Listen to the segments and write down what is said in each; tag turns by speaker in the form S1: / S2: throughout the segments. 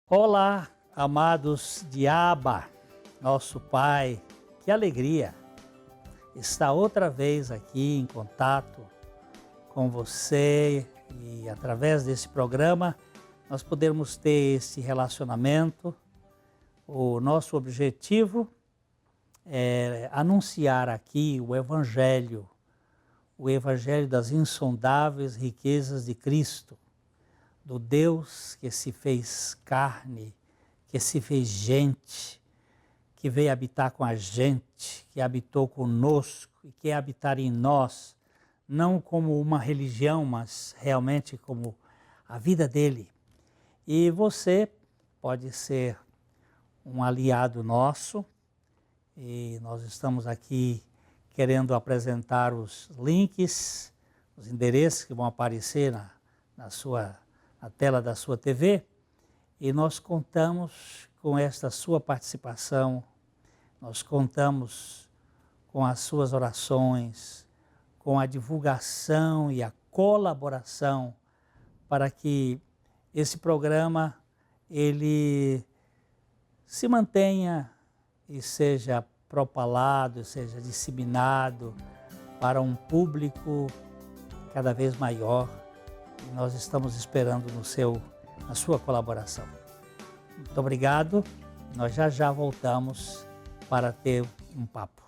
S1: Olá, amados de Abba, nosso Pai, que alegria estar outra vez aqui em contato com você e através desse programa nós podermos ter esse relacionamento. O nosso objetivo é anunciar aqui o Evangelho das insondáveis riquezas de Cristo, do Deus que se fez carne, que se fez gente, que veio habitar com a gente, que habitou conosco e quer habitar em nós, não como uma religião, mas realmente como a vida dele. E você pode ser um aliado nosso, e nós estamos aqui querendo apresentar os links, os endereços que vão aparecer na tela da sua TV, e nós contamos com esta sua participação, nós contamos com as suas orações, com a divulgação e a colaboração para que esse programa ele se mantenha e seja propalado, seja disseminado para um público cada vez maior. E nós estamos esperando na sua colaboração. Muito obrigado. Nós já voltamos para ter um papo.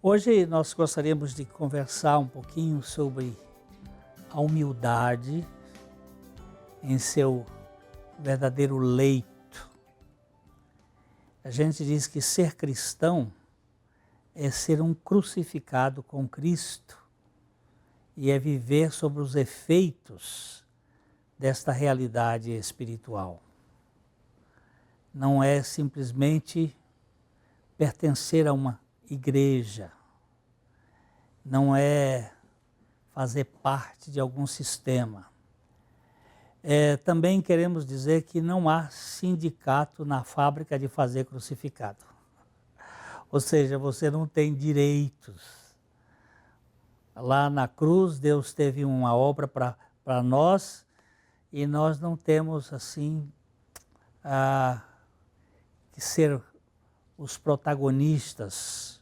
S1: Hoje nós gostaríamos de conversar um pouquinho sobre a humildade em seu verdadeiro leito. A gente diz que ser cristão é ser um crucificado com Cristo e é viver sobre os efeitos desta realidade espiritual. Não é simplesmente pertencer a uma igreja, não é fazer parte de algum sistema. Também queremos dizer que não há sindicato na fábrica de fazer crucificado. Ou seja, você não tem direitos. Lá na cruz, Deus teve uma obra para nós e nós não temos assim que ser os protagonistas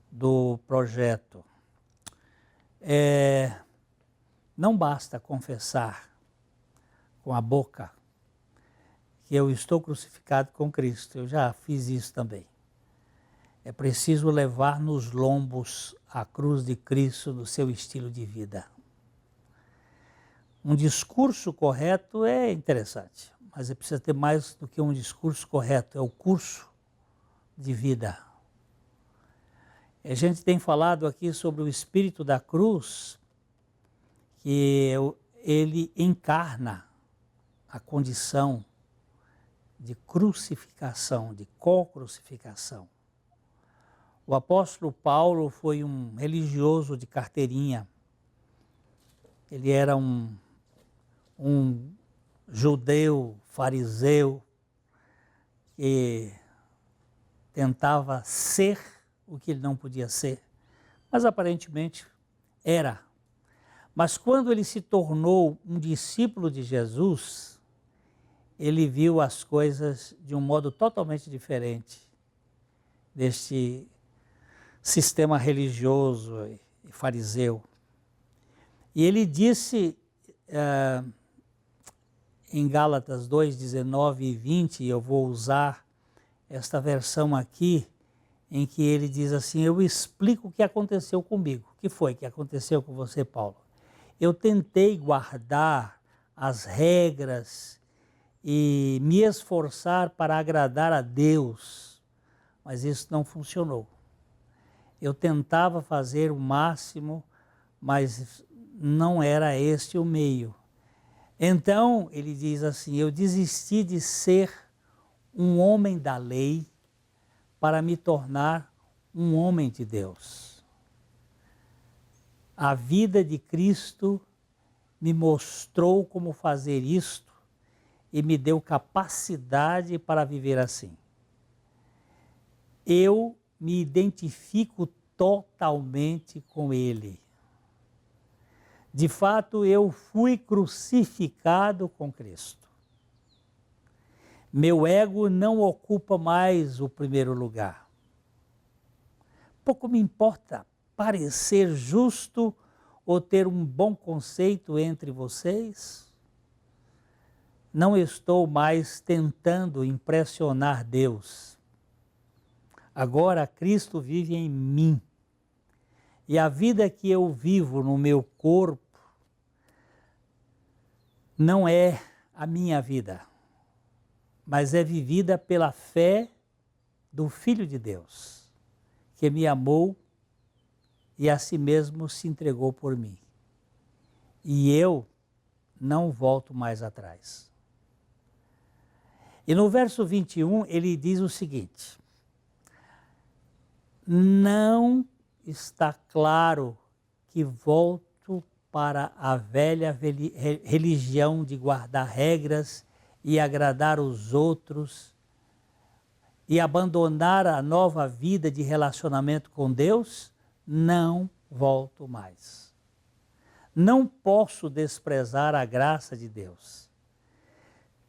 S1: do projeto. Não basta confessar com a boca que eu estou crucificado com Cristo. Eu já fiz isso também. É preciso levar nos lombos a cruz de Cristo no seu estilo de vida. Um discurso correto é interessante, mas é preciso ter mais do que um discurso correto, é o curso de vida. A gente tem falado aqui sobre o espírito da cruz, que ele encarna a condição de crucificação, de co-crucificação. O apóstolo Paulo foi um religioso de carteirinha. Ele era um um judeu fariseu que tentava ser o que ele não podia ser, mas aparentemente era. Mas quando ele se tornou um discípulo de Jesus, ele viu as coisas de um modo totalmente diferente deste sistema religioso e fariseu. E ele disse em Gálatas 2, 19 e 20, eu vou usar esta versão aqui, em que ele diz assim: eu explico o que aconteceu comigo. O que foi que aconteceu com você, Paulo? Eu tentei guardar as regras e me esforçar para agradar a Deus, mas isso não funcionou. Eu tentava fazer o máximo, mas não era este o meio. Então, ele diz assim: eu desisti de ser um homem da lei para me tornar um homem de Deus. A vida de Cristo me mostrou como fazer isto e me deu capacidade para viver assim. Eu me identifico totalmente com Ele. De fato, eu fui crucificado com Cristo. Meu ego não ocupa mais o primeiro lugar. Pouco me importa parecer justo ou ter um bom conceito entre vocês. Não estou mais tentando impressionar Deus. Agora Cristo vive em mim. E a vida que eu vivo no meu corpo não é a minha vida, mas é vivida pela fé do Filho de Deus, que me amou e a si mesmo se entregou por mim. E eu não volto mais atrás. E no verso 21 ele diz o seguinte: não está claro que volto para a velha religião de guardar regras e agradar os outros e abandonar a nova vida de relacionamento com Deus. Não volto mais. Não posso desprezar a graça de Deus.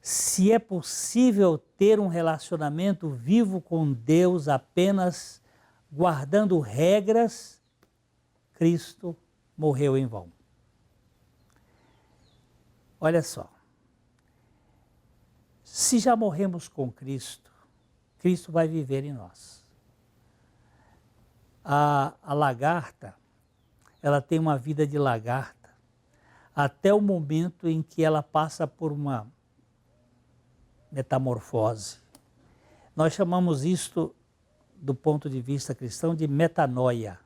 S1: Se é possível ter um relacionamento vivo com Deus apenas guardando regras, Cristo morreu em vão. Olha só, se já morremos com Cristo, Cristo vai viver em nós. A lagarta, ela tem uma vida de lagarta até o momento em que ela passa por uma metamorfose. Nós chamamos isto, do ponto de vista cristão, de metanoia,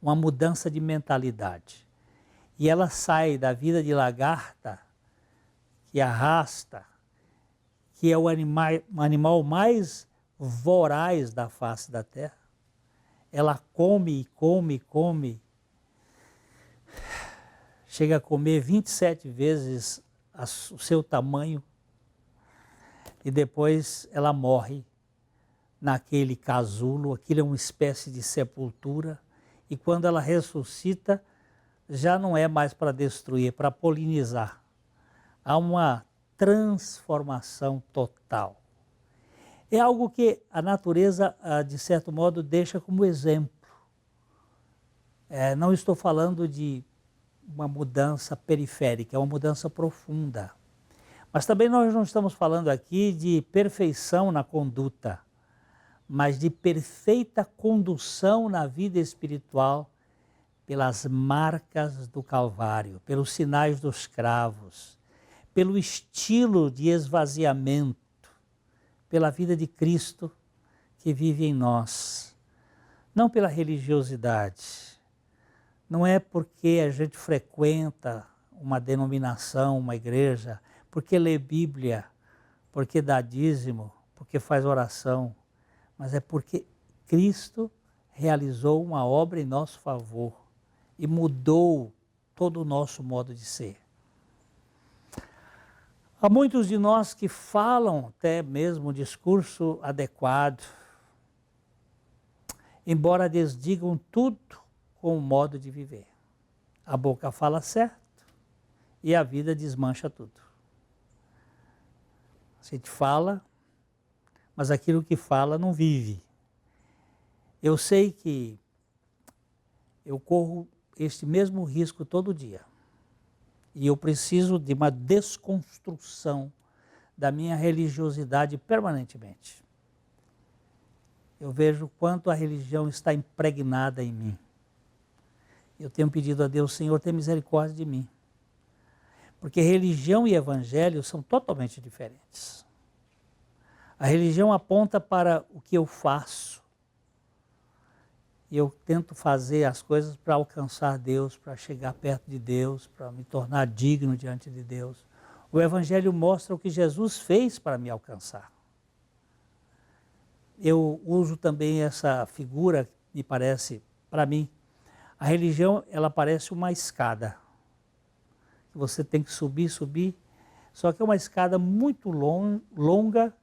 S1: uma mudança de mentalidade. E ela sai da vida de lagarta, que arrasta, que é o animal mais voraz da face da terra. Ela come e come e come, chega a comer 27 vezes o seu tamanho, e depois ela morre naquele casulo. Aquilo é uma espécie de sepultura, e quando ela ressuscita, já não é mais para destruir, é para polinizar. Há uma transformação total. É algo que a natureza, de certo modo, deixa como exemplo. Não estou falando de uma mudança periférica, é uma mudança profunda. Mas também nós não estamos falando aqui de perfeição na conduta, mas de perfeita condução na vida espiritual pelas marcas do Calvário, pelos sinais dos cravos, pelo estilo de esvaziamento, pela vida de Cristo que vive em nós. Não pela religiosidade. Não é porque a gente frequenta uma denominação, uma igreja, porque lê Bíblia, porque dá dízimo, porque faz oração, mas é porque Cristo realizou uma obra em nosso favor e mudou todo o nosso modo de ser. Há muitos de nós que falam até mesmo um discurso adequado, embora eles digam tudo com o modo de viver. A boca fala certo e a vida desmancha tudo. A gente fala, mas aquilo que fala não vive. Eu sei que eu corro este mesmo risco todo dia. E eu preciso de uma desconstrução da minha religiosidade permanentemente. Eu vejo o quanto a religião está impregnada em mim. Eu tenho pedido a Deus, Senhor, tenha misericórdia de mim. Porque religião e evangelho são totalmente diferentes. A religião aponta para o que eu faço. E eu tento fazer as coisas para alcançar Deus, para chegar perto de Deus, para me tornar digno diante de Deus. O evangelho mostra o que Jesus fez para me alcançar. Eu uso também essa figura, me parece, para mim, a religião, ela parece uma escada. Você tem que subir, só que é uma escada muito longa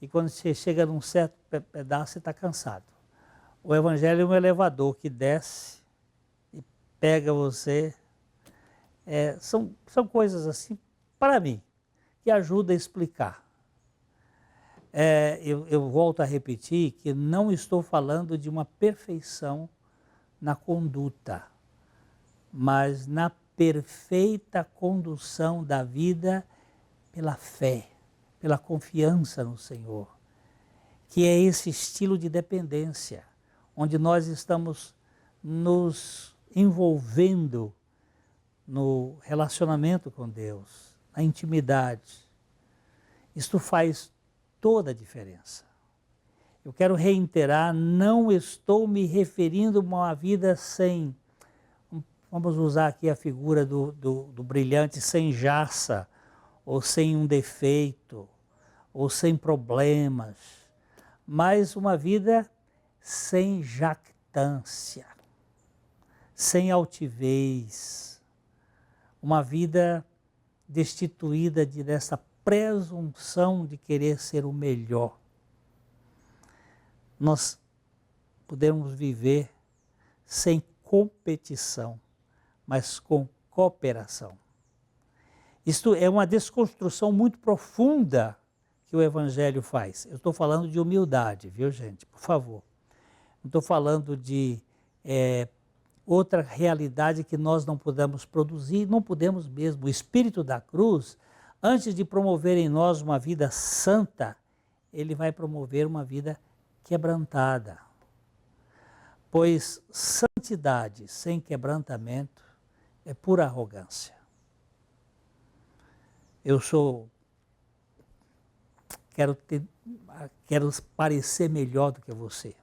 S1: e quando você chega num certo pedaço, você está cansado. O evangelho é um elevador que desce e pega você. São coisas assim, para mim, que ajudam a explicar. Eu volto a repetir que não estou falando de uma perfeição na conduta, mas na perfeita condução da vida pela fé, pela confiança no Senhor, que é esse estilo de dependência, onde nós estamos nos envolvendo no relacionamento com Deus, na intimidade. Isto faz toda a diferença. Eu quero reiterar, não estou me referindo a uma vida sem, vamos usar aqui a figura do brilhante, sem jaça, ou sem um defeito, ou sem problemas, mas uma vida sem jactância, sem altivez, uma vida destituída dessa presunção de querer ser o melhor. Nós podemos viver sem competição, mas com cooperação. Isto é uma desconstrução muito profunda que o Evangelho faz. Eu estou falando de humildade, viu, gente? Por favor. Não estou falando de outra realidade que nós não podemos produzir, não podemos mesmo. O Espírito da Cruz, antes de promover em nós uma vida santa, ele vai promover uma vida quebrantada. Pois santidade sem quebrantamento é pura arrogância. Quero parecer melhor do que você.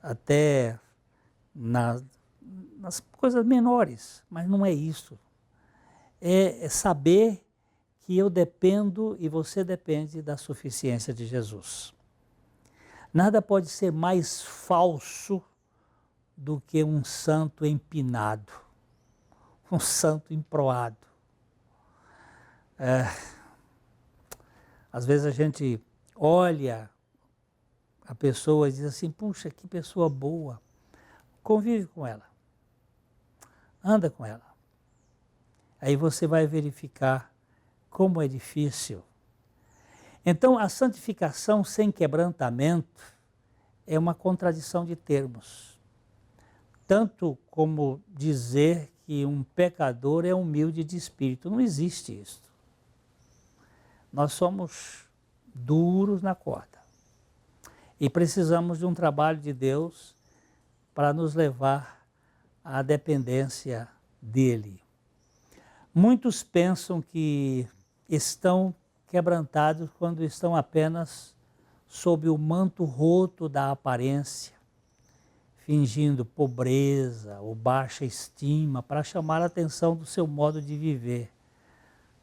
S1: Até nas coisas menores, mas não é isso. É saber que eu dependo e você depende da suficiência de Jesus. Nada pode ser mais falso do que um santo empinado, um santo emproado. Às vezes a gente olha a pessoa e diz assim, puxa, que pessoa boa. Convive com ela, anda com ela. Aí você vai verificar como é difícil. Então, a santificação sem quebrantamento é uma contradição de termos. Tanto como dizer que um pecador é humilde de espírito. Não existe isso. Nós somos duros na corda. E precisamos de um trabalho de Deus para nos levar à dependência dele. Muitos pensam que estão quebrantados quando estão apenas sob o manto roto da aparência, fingindo pobreza ou baixa estima para chamar a atenção do seu modo de viver,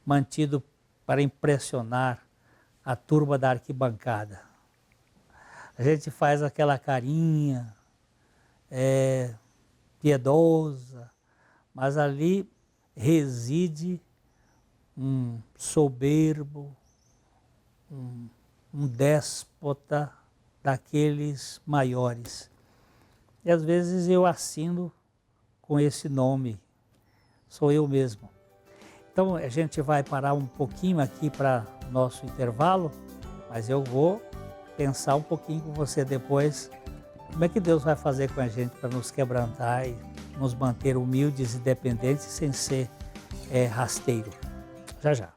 S1: mantido para impressionar a turma da arquibancada. A gente faz aquela carinha piedosa, mas ali reside um soberbo, um déspota daqueles maiores. E às vezes eu assino com esse nome, sou eu mesmo. Então a gente vai parar um pouquinho aqui para nosso intervalo, mas eu vou pensar um pouquinho com você depois, como é que Deus vai fazer com a gente para nos quebrantar e nos manter humildes e dependentes sem ser rasteiro. Já já.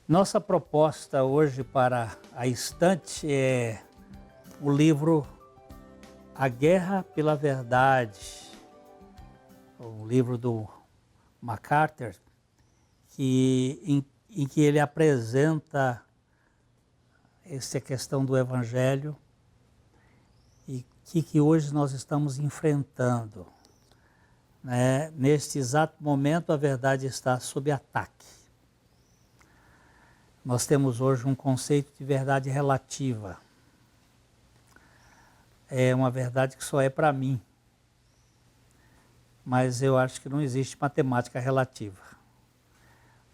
S1: Nossa proposta hoje para a estante é o livro A Guerra pela Verdade, o livro do MacArthur, em que ele apresenta essa questão do Evangelho e que hoje nós estamos enfrentando. Né? Neste exato momento, a verdade está sob ataque. Nós temos hoje um conceito de verdade relativa. É uma verdade que só é para mim. Mas eu acho que não existe matemática relativa.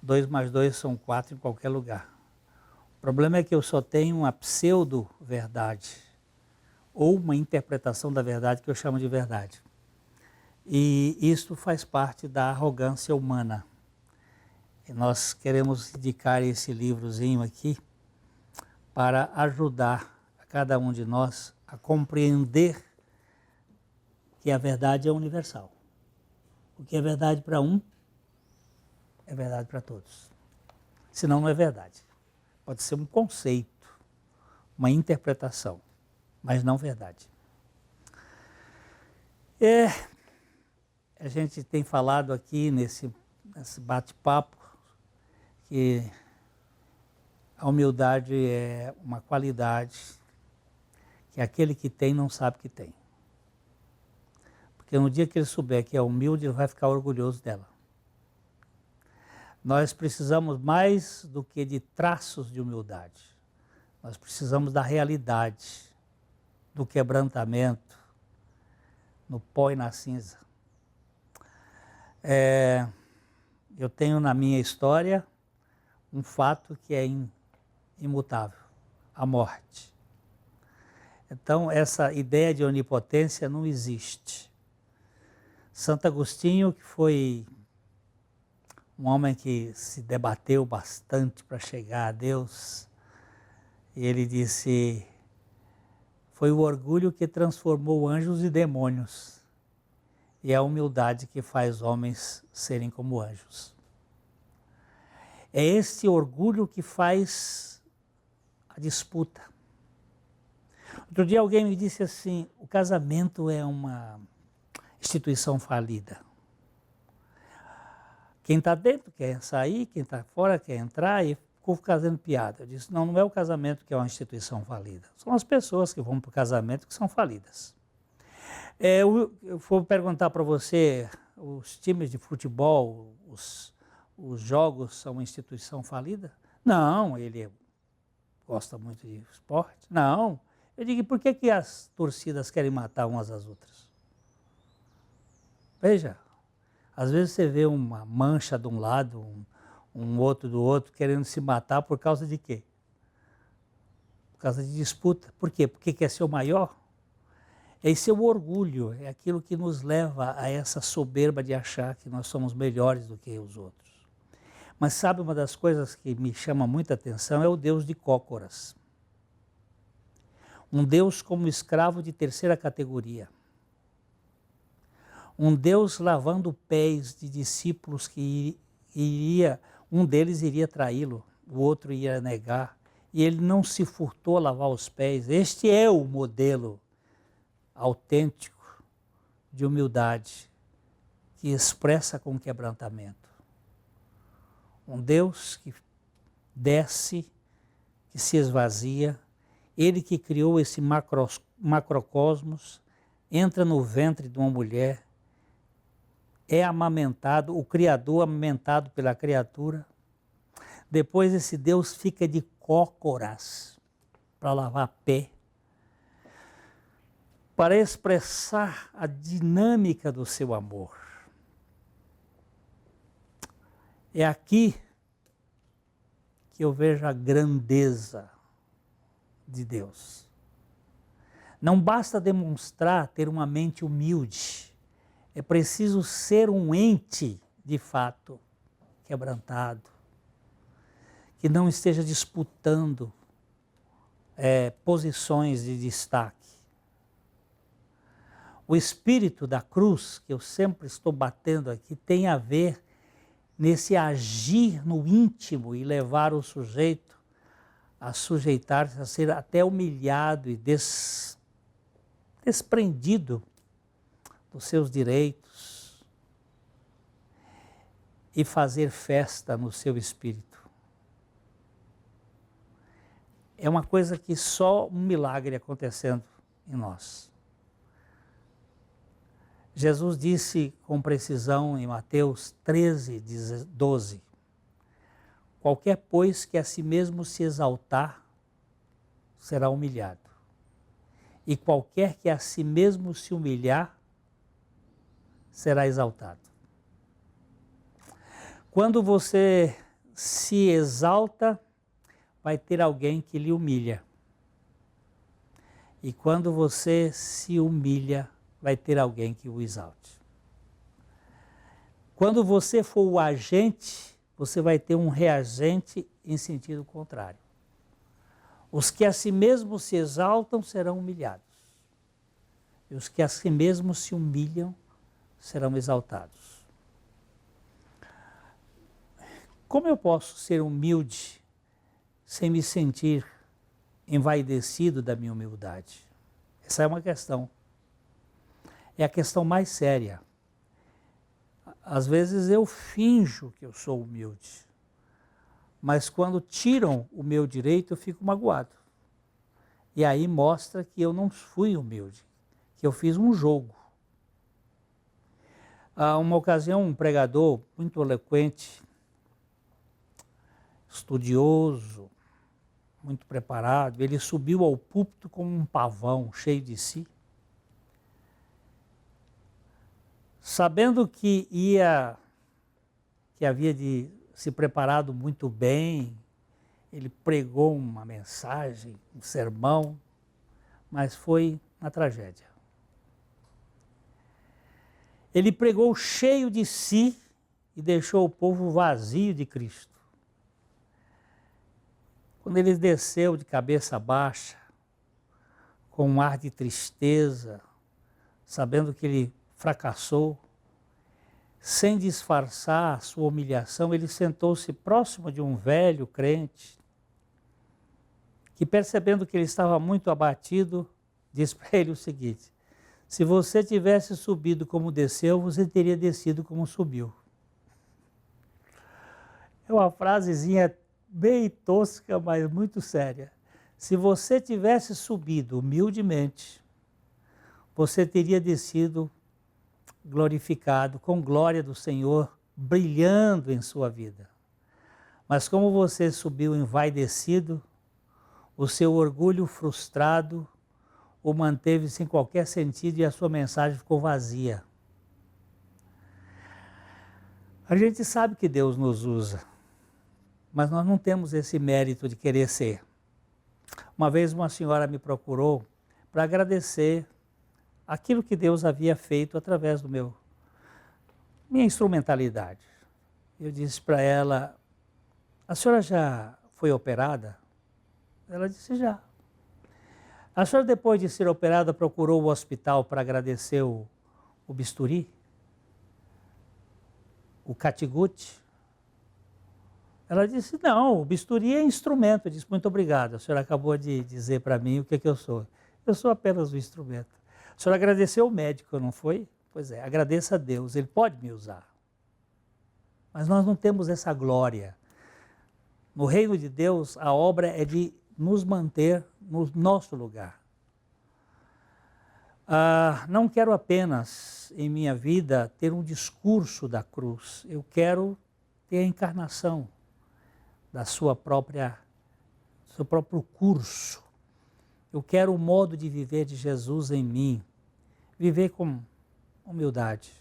S1: 2 mais 2 são 4 em qualquer lugar. O problema é que eu só tenho uma pseudo-verdade, ou uma interpretação da verdade que eu chamo de verdade. E isso faz parte da arrogância humana. E nós queremos dedicar esse livrozinho aqui para ajudar a cada um de nós a compreender que a verdade é universal. O que é verdade para um, é verdade para todos. Senão não é verdade. Pode ser um conceito, uma interpretação, mas não verdade. A gente tem falado aqui nesse bate-papo que a humildade é uma qualidade que aquele que tem não sabe que tem. Porque no dia que ele souber que é humilde, ele vai ficar orgulhoso dela. Nós precisamos mais do que de traços de humildade. Nós precisamos da realidade, do quebrantamento, no pó e na cinza. Eu tenho na minha história um fato que é imutável, a morte. Então, essa ideia de onipotência não existe. Santo Agostinho, que foi um homem que se debateu bastante para chegar a Deus, ele disse, foi o orgulho que transformou anjos e demônios, e a humildade que faz homens serem como anjos. É esse orgulho que faz a disputa. Outro dia alguém me disse assim, o casamento é uma instituição falida. Quem está dentro quer sair, quem está fora quer entrar e ficou fazendo piada. Eu disse, não é o casamento que é uma instituição falida. São as pessoas que vão para o casamento que são falidas. Eu vou perguntar para você, os times de futebol, os jogos são uma instituição falida? Não, ele gosta muito de esporte. Não. Eu digo, por que as torcidas querem matar umas às outras? Veja, às vezes você vê uma mancha de um lado, um outro do outro, querendo se matar por causa de quê? Por causa de disputa. Por quê? Porque quer ser o maior? Esse é o orgulho, é aquilo que nos leva a essa soberba de achar que nós somos melhores do que os outros. Mas sabe, uma das coisas que me chama muita atenção é o Deus de Cócoras. Um Deus como escravo de terceira categoria. Um Deus lavando pés de discípulos que um deles iria traí-lo, o outro ia negar, e ele não se furtou a lavar os pés. Este é o modelo autêntico de humildade que expressa com quebrantamento. Um Deus que desce, que se esvazia, ele que criou esse macrocosmos, entra no ventre de uma mulher, é amamentado, o Criador amamentado pela criatura. Depois esse Deus fica de cócoras para lavar pé, para expressar a dinâmica do seu amor. É aqui que eu vejo a grandeza de Deus. Não basta demonstrar ter uma mente humilde, é preciso ser um ente de fato quebrantado, que não esteja disputando posições de destaque. O espírito da cruz, que eu sempre estou batendo aqui, tem a ver nesse agir no íntimo e levar o sujeito a sujeitar-se, a ser até humilhado e desprendido dos seus direitos e fazer festa no seu espírito. É uma coisa que só um milagre acontecendo em nós. Jesus disse com precisão em Mateus 13:12, qualquer, pois, que a si mesmo se exaltar, será humilhado. E qualquer que a si mesmo se humilhar, será exaltado. Quando você se exalta, vai ter alguém que lhe humilha. E quando você se humilha, vai ter alguém que o exalte. Quando você for o agente, você vai ter um reagente em sentido contrário. Os que a si mesmos se exaltam serão humilhados. E os que a si mesmos se humilham serão exaltados. Como eu posso ser humilde sem me sentir envaidecido da minha humildade? Essa é uma questão. É a questão mais séria. Às vezes eu finjo que eu sou humilde, mas quando tiram o meu direito eu fico magoado. E aí mostra que eu não fui humilde, que eu fiz um jogo. Uma ocasião, um pregador muito eloquente, estudioso, muito preparado, ele subiu ao púlpito como um pavão cheio de si. Sabendo que havia de se preparado muito bem, ele pregou uma mensagem, um sermão, mas foi uma tragédia. Ele pregou cheio de si e deixou o povo vazio de Cristo. Quando ele desceu de cabeça baixa, com um ar de tristeza, sabendo que ele fracassou, sem disfarçar a sua humilhação, ele sentou-se próximo de um velho crente, que percebendo que ele estava muito abatido, disse para ele o seguinte: se você tivesse subido como desceu, você teria descido como subiu. É uma frasezinha bem tosca, mas muito séria. Se você tivesse subido humildemente, você teria descido glorificado, com glória do Senhor brilhando em sua vida. Mas como você subiu envaidecido, o seu orgulho frustrado o manteve sem qualquer sentido e a sua mensagem ficou vazia. A gente sabe que Deus nos usa, mas nós não temos esse mérito de querer ser. Uma vez uma senhora me procurou para agradecer aquilo que Deus havia feito através do minha instrumentalidade. Eu disse para ela: a senhora já foi operada? Ela disse, já. A senhora, depois de ser operada, procurou o hospital para agradecer o bisturi? O catigutte? Ela disse, não, o bisturi é instrumento. Eu disse, muito obrigado. A senhora acabou de dizer para mim o que eu sou. Eu sou apenas um instrumento. A senhora agradeceu o médico, não foi? Pois é, agradeça a Deus, Ele pode me usar. Mas nós não temos essa glória. No reino de Deus, a obra é de nos manter no nosso lugar. Não quero apenas, em minha vida, ter um discurso da cruz. Eu quero ter a encarnação do seu próprio curso. Eu quero o modo de viver de Jesus em mim. Viver com humildade,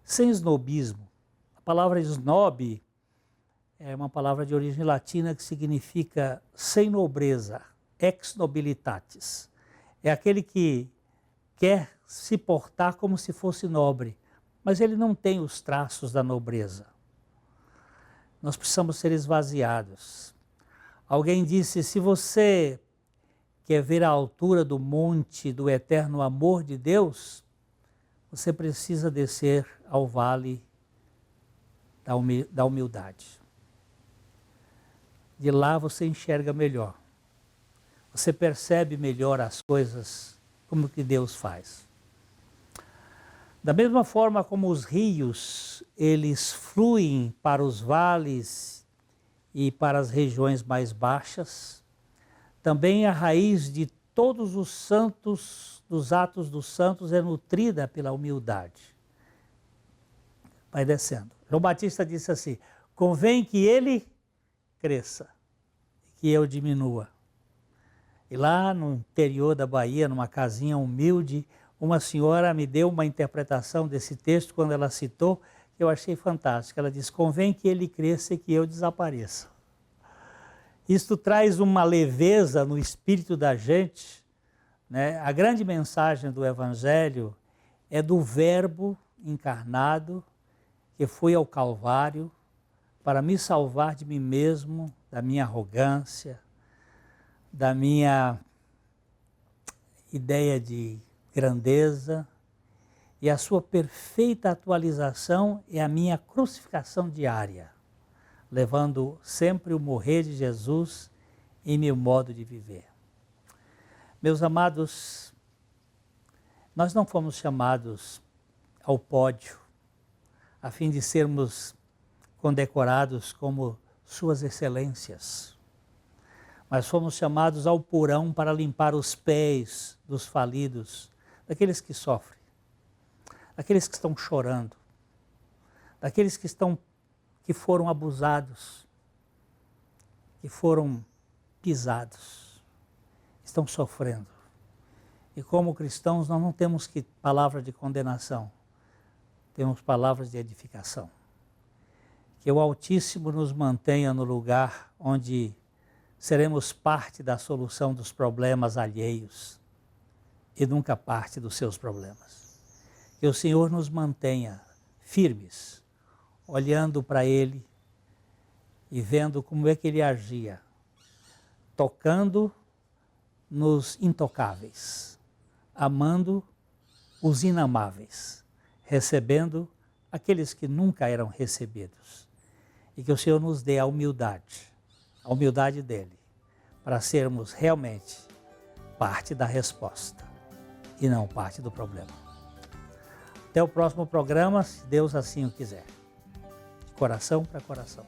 S1: sem snobismo. A palavra snob é uma palavra de origem latina que significa sem nobreza, ex nobilitatis. É aquele que quer se portar como se fosse nobre, mas ele não tem os traços da nobreza. Nós precisamos ser esvaziados. Alguém disse, se você quer ver a altura do monte do eterno amor de Deus, você precisa descer ao vale da humildade. De lá você enxerga melhor. Você percebe melhor as coisas como que Deus faz. Da mesma forma como os rios, eles fluem para os vales e para as regiões mais baixas, também a raiz de todos os santos, dos atos dos santos, é nutrida pela humildade. Vai descendo. João Batista disse assim, convém que ele cresça, que eu diminua. E lá no interior da Bahia, numa casinha humilde, uma senhora me deu uma interpretação desse texto, quando ela citou, que eu achei fantástico. Ela disse, convém que ele cresça e que eu desapareça. Isto traz uma leveza no espírito da gente, né? A grande mensagem do Evangelho é do Verbo encarnado que foi ao Calvário para me salvar de mim mesmo, da minha arrogância, da minha ideia de grandeza, e a sua perfeita atualização é a minha crucificação diária, levando sempre o morrer de Jesus em meu modo de viver. Meus amados, nós não fomos chamados ao pódio a fim de sermos condecorados como suas excelências, mas fomos chamados ao porão para limpar os pés dos falidos, daqueles que sofrem, daqueles que estão chorando, daqueles que foram abusados, que foram pisados, estão sofrendo. E como cristãos nós não temos palavra de condenação, temos palavras de edificação. Que o Altíssimo nos mantenha no lugar onde seremos parte da solução dos problemas alheios e nunca parte dos seus problemas. Que o Senhor nos mantenha firmes, olhando para Ele e vendo como é que Ele agia, tocando nos intocáveis, amando os inamáveis, recebendo aqueles que nunca eram recebidos. E que o Senhor nos dê a humildade dEle, para sermos realmente parte da resposta e não parte do problema. Até o próximo programa, se Deus assim o quiser. De coração para coração.